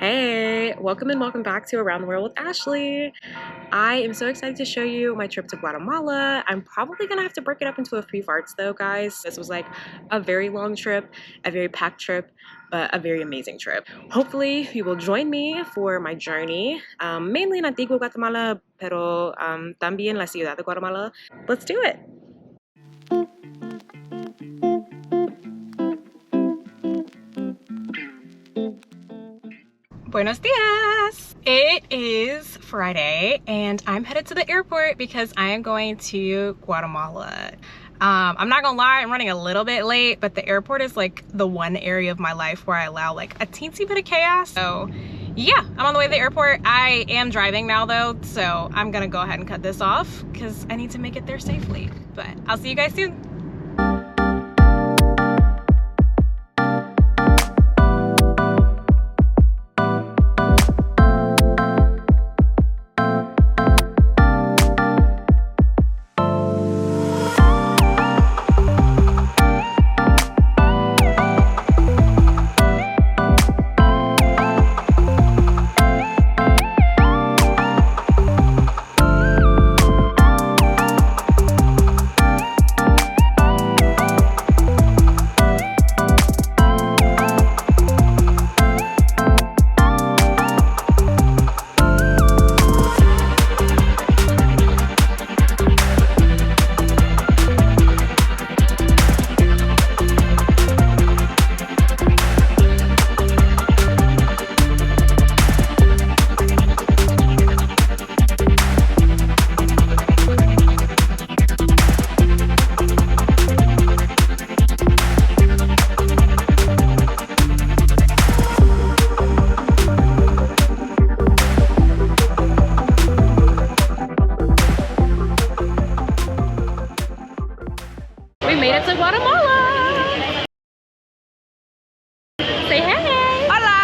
Hey, welcome and welcome back to Around the World with Ashley. I am so excited to show you my trip to Guatemala. I'm probably gonna have to break it up into a few parts though, guys. This was like a very long trip, a very packed trip, but a very amazing trip. Hopefully you will join me for my journey, mainly in Antigua, Guatemala, pero también la ciudad de Guatemala. Let's do it. Buenos dias! It is Friday and I'm headed to the airport because I am going to Guatemala. I'm not gonna lie, I'm running a little bit late, but the airport is like the one area of my life where I allow like a teensy bit of chaos. So yeah, I'm on the way to the airport. I am driving now though, so I'm gonna go ahead and cut this off because I need to make it there safely. But I'll see you guys soon. We made it to Guatemala! Say hey! Hola!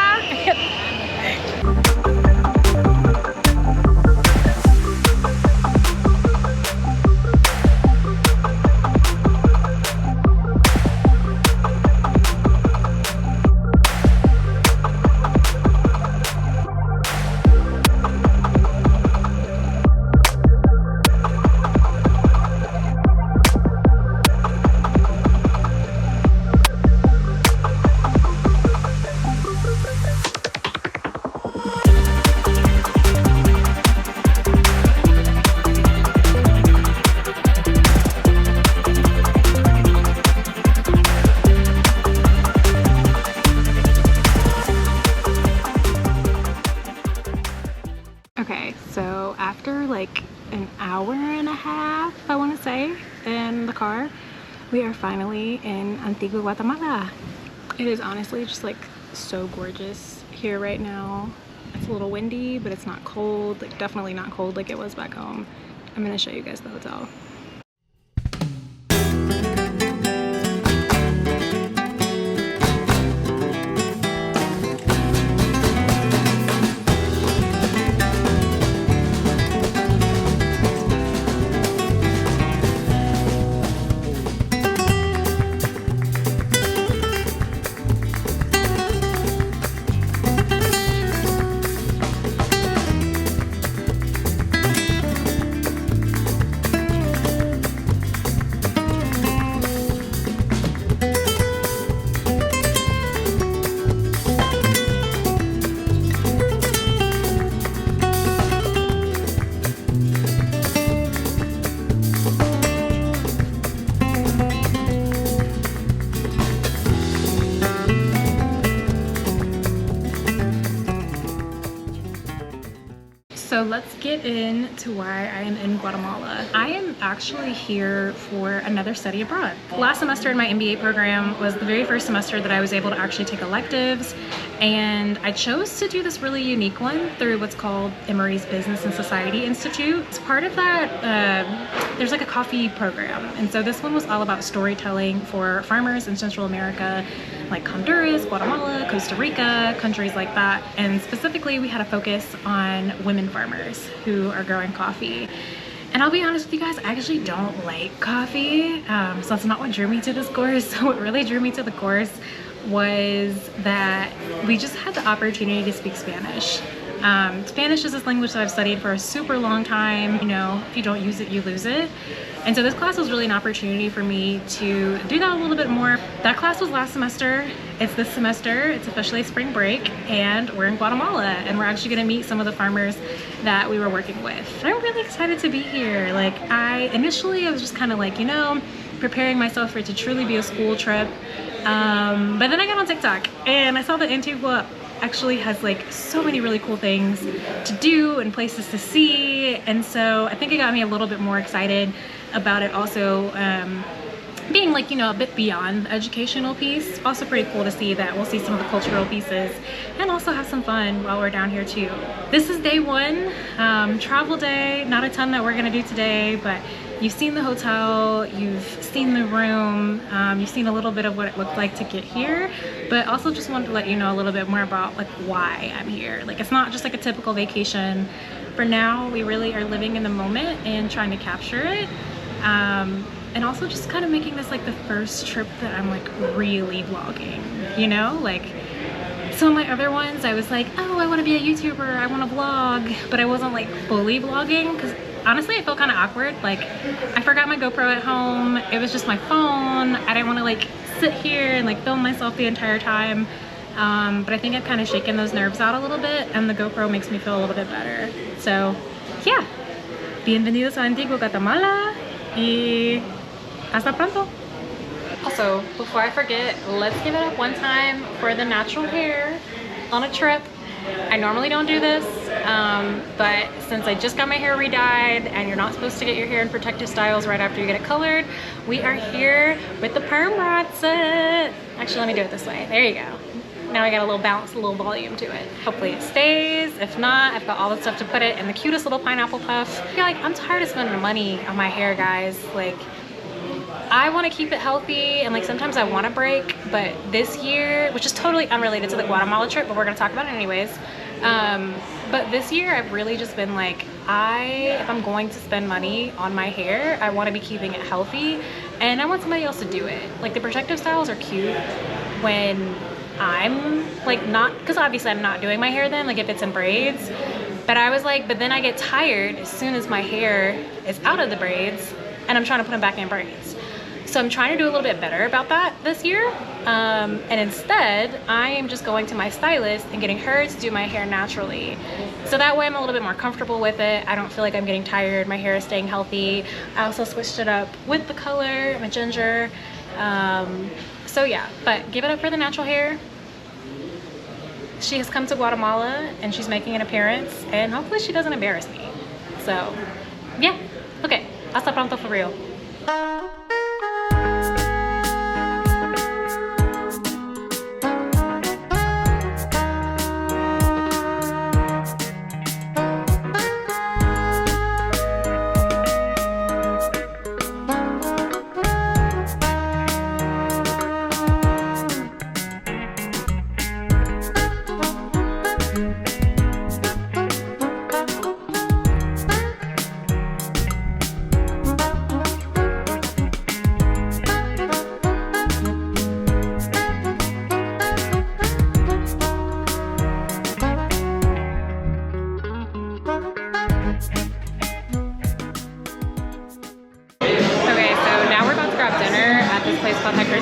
Okay, so after like an hour and a half, I want to say, in the car, we are finally in Antigua, Guatemala. It is honestly just like so gorgeous here right now. It's a little windy, but it's not cold, like definitely not cold like it was back home. I'm gonna show you guys the hotel. So let's get into why I am in Guatemala. I am actually here for another study abroad. Last semester in my MBA program was the very first semester that I was able to actually take electives, and I chose to do this really unique one through what's called Emory's Business and Society Institute. As part of that, there's like a coffee program, and so this one was all about storytelling for farmers in Central America, like Honduras, Guatemala, Costa Rica, countries like that. And specifically, we had a focus on women farmers who are growing coffee. And I'll be honest with you guys, I actually don't like coffee, so that's not what drew me to this course. What really drew me to the course was that we just had the opportunity to speak Spanish. Spanish is this language that I've studied for a super long time. You know, if you don't use it, you lose it. And so this class was really an opportunity for me to do that a little bit more. That class was last semester. It's this semester. It's officially spring break, and we're in Guatemala, and we're actually gonna meet some of the farmers that we were working with. I'm really excited to be here. Like, initially I was just kind of like, you know, preparing myself for it to truly be a school trip. But then I got on TikTok and I saw that Antigua actually has like so many really cool things to do and places to see, and so I think it got me a little bit more excited about it also being like, you know, a bit beyond the educational piece. Also pretty cool to see that we'll see some of the cultural pieces and also have some fun while we're down here too. This is day one, travel day. Not a ton that we're gonna do today, but you've seen the hotel, you've seen the room, you've seen a little bit of what it looked like to get here, but also just wanted to let you know a little bit more about like why I'm here. Like, it's not just like a typical vacation. For now, we really are living in the moment and trying to capture it. And also just kind of making this like the first trip that I'm like really vlogging, you know? Like, some of my other ones, I was like, oh, I want to be a YouTuber, I want to vlog, but I wasn't like fully vlogging because honestly, I felt kind of awkward. Like, I forgot my GoPro at home. It was just my phone. I didn't want to like sit here and like film myself the entire time. But I think I've kind of shaken those nerves out a little bit, and the GoPro makes me feel a little bit better. So, yeah. Bienvenidos a Antigua, Guatemala, y hasta pronto. Also, before I forget, let's give it up one time for the natural hair on a trip. I normally don't do this, but since I just got my hair re-dyed and you're not supposed to get your hair in protective styles right after you get it colored, we are here with the perm rod set. Actually, let me do it this way. There you go. Now I got a little bounce, a little volume to it. Hopefully it stays. If not, I've got all the stuff to put it in the cutest little pineapple puff. I feel like I'm tired of spending money on my hair, guys. Like, I want to keep it healthy, and like sometimes I want to break, but this year, which is totally unrelated to the Guatemala trip, but we're gonna talk about it anyways, but this year I've really just been like, if I'm going to spend money on my hair, I want to be keeping it healthy, and I want somebody else to do it. Like, the protective styles are cute when I'm like not, because obviously I'm not doing my hair then, like if it's in braids, but I was like, but then I get tired as soon as my hair is out of the braids and I'm trying to put them back in braids. So I'm trying to do a little bit better about that this year. And instead, I am just going to my stylist and getting her to do my hair naturally. So that way I'm a little bit more comfortable with it. I don't feel like I'm getting tired. My hair is staying healthy. I also switched it up with the color, my ginger. So yeah, but give it up for the natural hair. She has come to Guatemala and she's making an appearance, and hopefully she doesn't embarrass me. So yeah, okay, hasta pronto for real.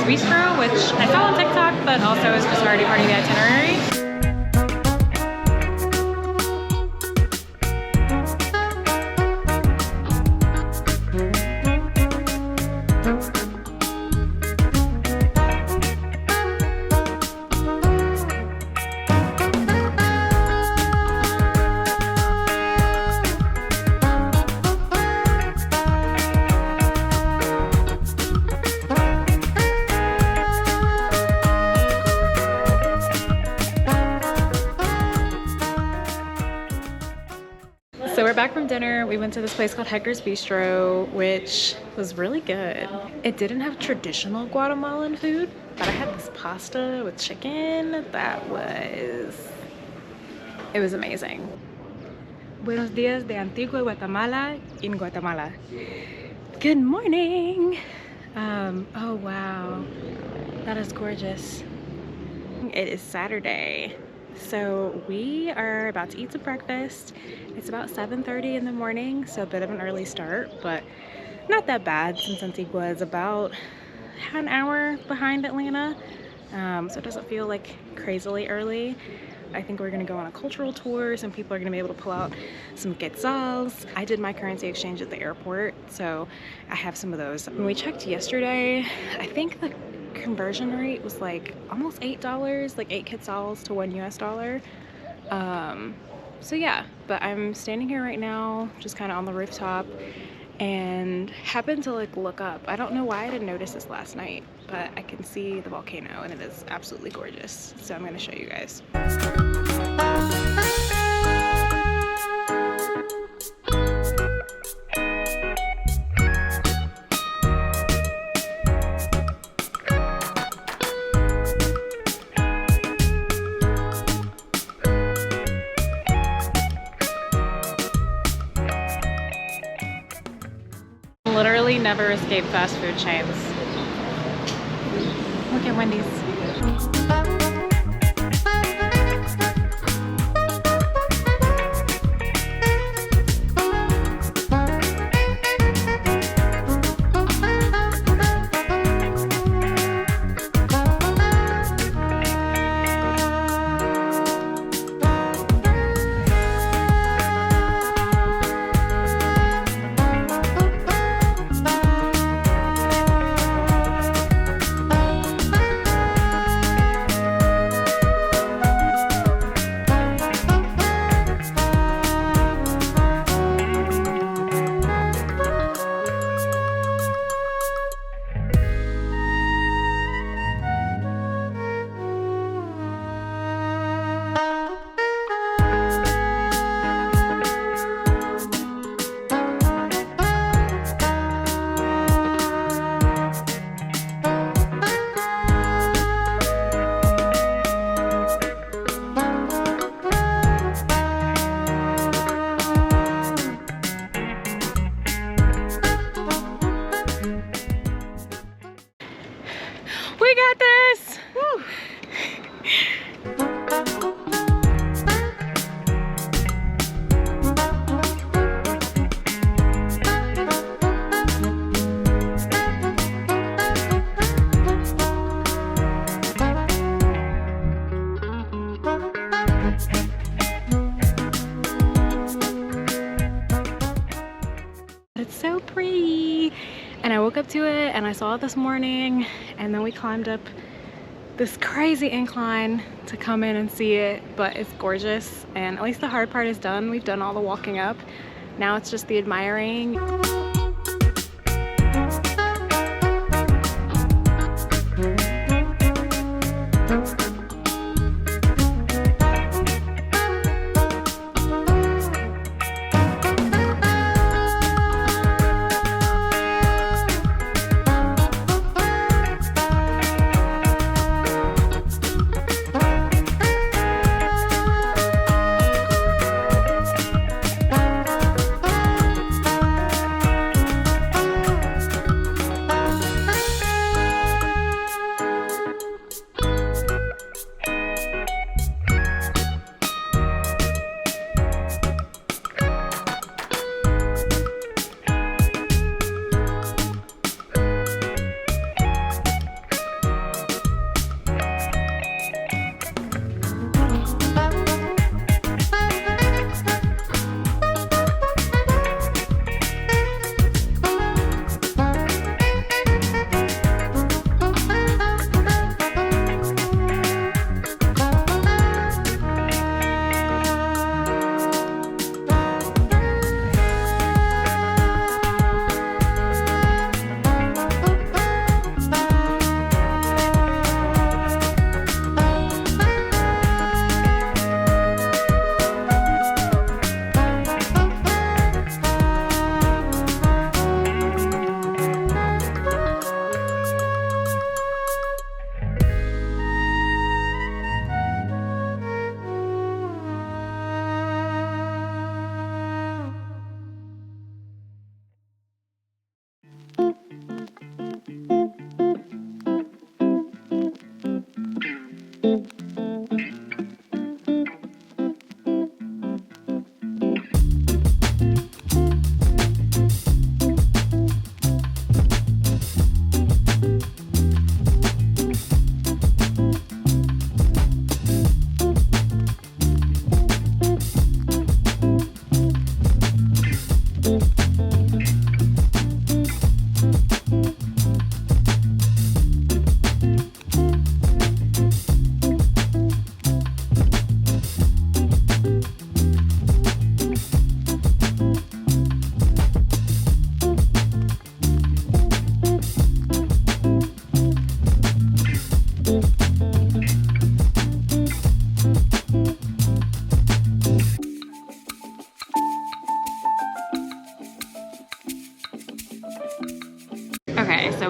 Bistro, which I saw on TikTok, but also is just already part of the itinerary. So we're back from dinner. We went to this place called Hector's Bistro, which was really good. It didn't have traditional Guatemalan food, but I had this pasta with chicken that was amazing. Buenos dias de Antigua Guatemala in Guatemala. Good morning. Oh wow, that is gorgeous. It is Saturday, so we are about to eat some breakfast. It's about 7:30 in the morning, so a bit of an early start, but not that bad since Antigua is about an hour behind Atlanta, so it doesn't feel like crazily early. I think we're gonna go on a cultural tour. Some people are gonna be able to pull out some quetzals. I did my currency exchange at the airport, so I have some of those. When we checked yesterday, I think the conversion rate was like almost $8, like 8 quetzals to $1 US. So yeah, but I'm standing here right now, just kind of on the rooftop, and happened to like look up. I don't know why I didn't notice this last night, but I can see the volcano and it is absolutely gorgeous. So I'm going to show you guys. Literally never escape fast food chains. Look at Wendy's. We got this! Woo. It's so pretty. And I woke up to it and I saw it this morning, and then we climbed up this crazy incline to come in and see it, but it's gorgeous, and at least the hard part is done. We've done all the walking up. Now it's just the admiring.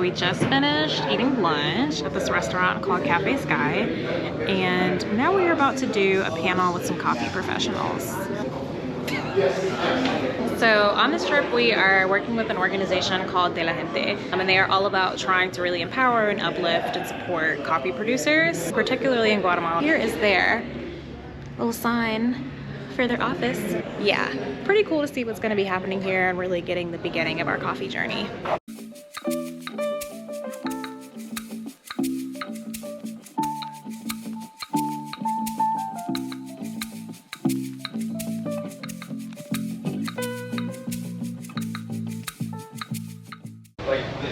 we just finished eating lunch at this restaurant called Cafe Sky, and now we are about to do a panel with some coffee professionals. So on this trip, we are working with an organization called De La Gente, and they are all about trying to really empower and uplift and support coffee producers, particularly in Guatemala. Here is their little sign for their office. Yeah, pretty cool to see what's going to be happening here and really getting the beginning of our coffee journey.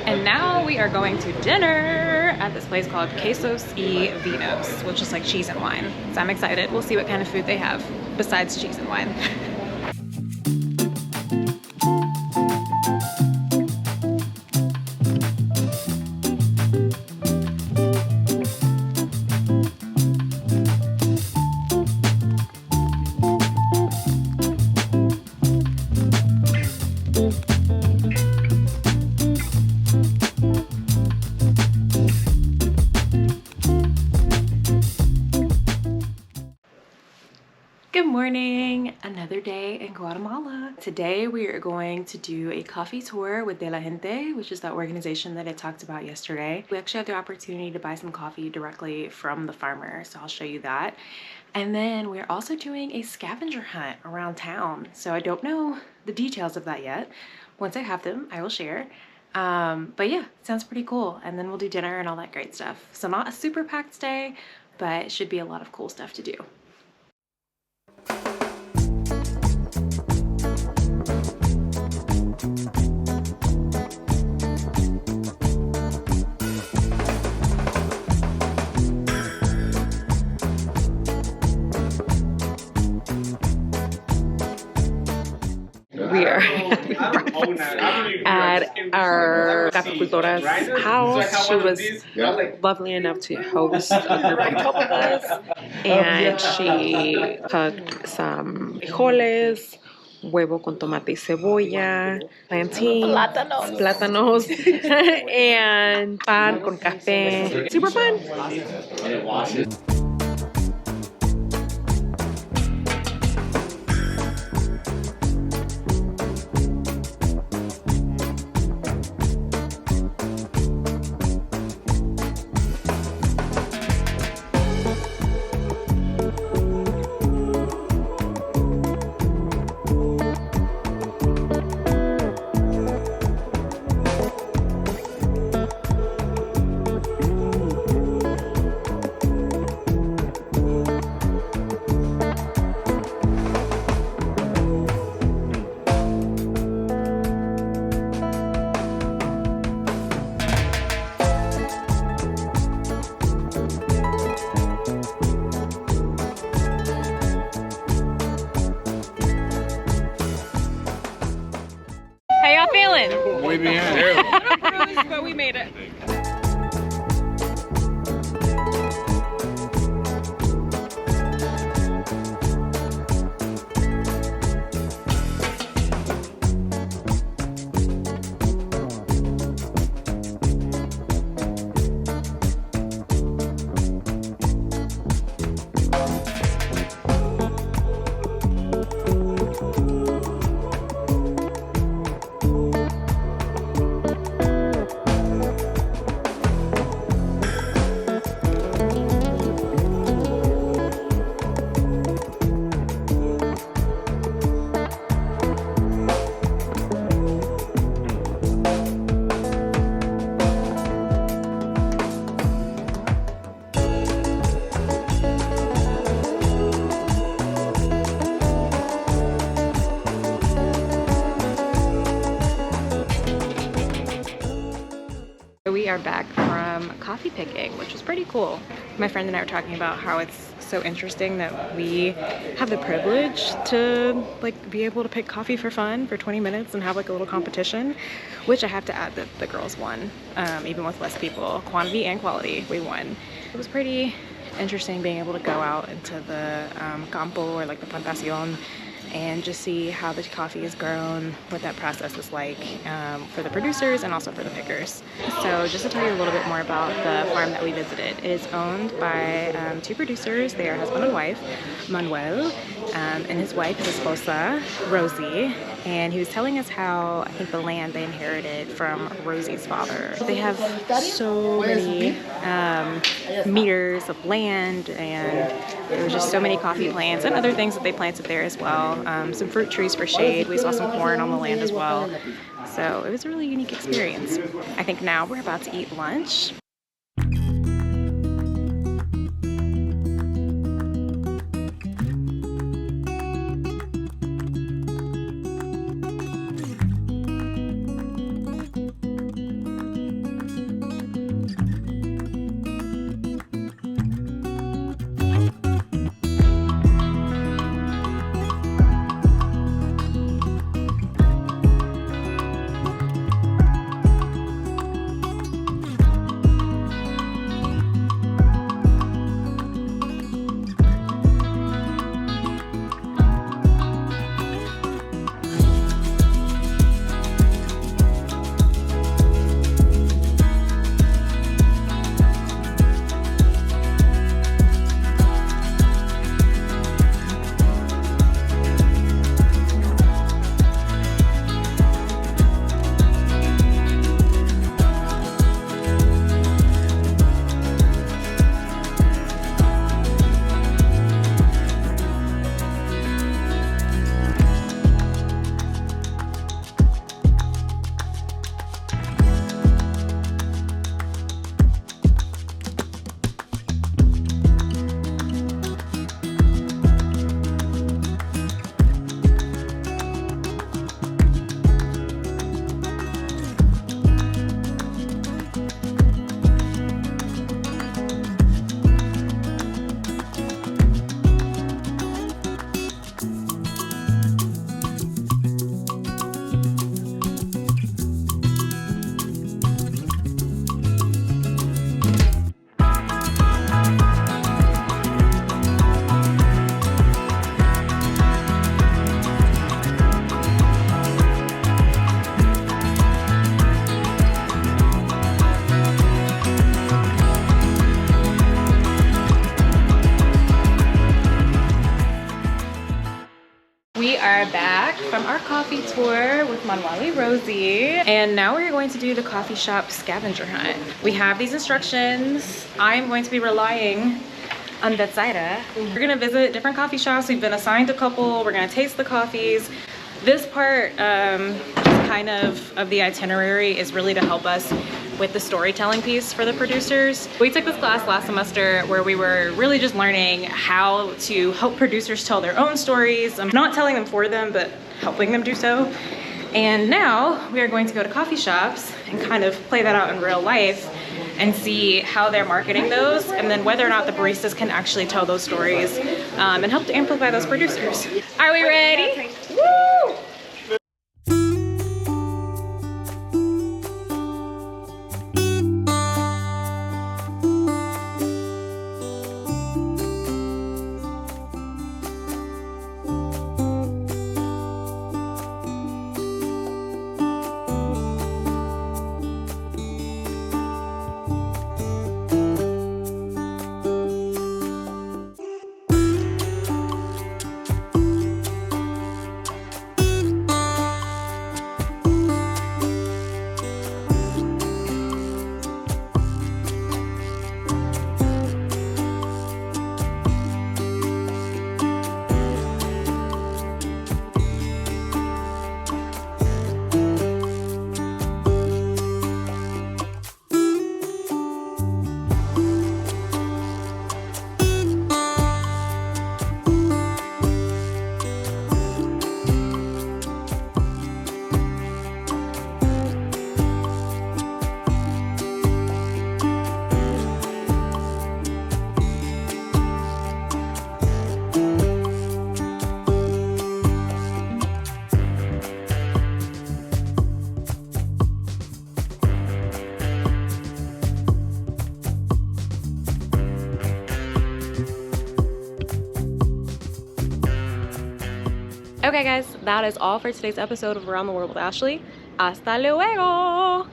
And now we are going to dinner at this place called Quesos y Vinos, which is like cheese and wine. So I'm excited. We'll see what kind of food they have besides cheese and wine. Good morning, another day in Guatemala. Today we are going to do a coffee tour with De La Gente, which is that organization that I talked about yesterday. We actually have the opportunity to buy some coffee directly from the farmer, so I'll show you that. And then we're also doing a scavenger hunt around town. So I don't know the details of that yet. Once I have them, I will share. But yeah, it sounds pretty cool. And then we'll do dinner and all that great stuff. So not a super packed day, but it should be a lot of cool stuff to do. We are at our cafecultora's house. She was lovely enough to host a group of couple of us, and she cooked some frijoles, huevo con tomate y cebolla, plantain, plátanos, and pan con café. Super fun. How y'all feeling? Muy bien. But we made it. We are back from coffee picking, which was pretty cool. My friend and I were talking about how it's so interesting that we have the privilege to be able to pick coffee for fun for 20 minutes and have like a little competition, which I have to add that the girls won, even with less people. Quantity and quality, we won. It was pretty interesting being able to go out into the campo or like the plantacion and just see how the coffee is grown, what that process is like for the producers and also for the pickers. So just to tell you a little bit more about the farm that we visited, it is owned by two producers. They are husband and wife, Manuel, and his wife is esposa, Rosie. And he was telling us how, I think, the land they inherited from Rosie's father. They have so many meters of land, and there was just so many coffee plants and other things that they planted there as well. Some fruit trees for shade. We saw some corn on the land as well. So it was a really unique experience. I think now we're about to eat lunch. We are back from our coffee tour with Manuel, Rosie, and now we're going to do the coffee shop scavenger hunt. We have these instructions. I am going to be relying on Betsaida. We're gonna visit different coffee shops. We've been assigned a couple. We're gonna taste the coffees. This part kind of the itinerary is really to help us with the storytelling piece for the producers. We took this class last semester where we were really just learning how to help producers tell their own stories. I'm not telling them for them, but helping them do so. And now we are going to go to coffee shops and kind of play that out in real life and see how they're marketing those, and then whether or not the baristas can actually tell those stories and help to amplify those producers. Are we ready? Woo! Okay guys, that is all for today's episode of Around the World with Ashley. Hasta luego!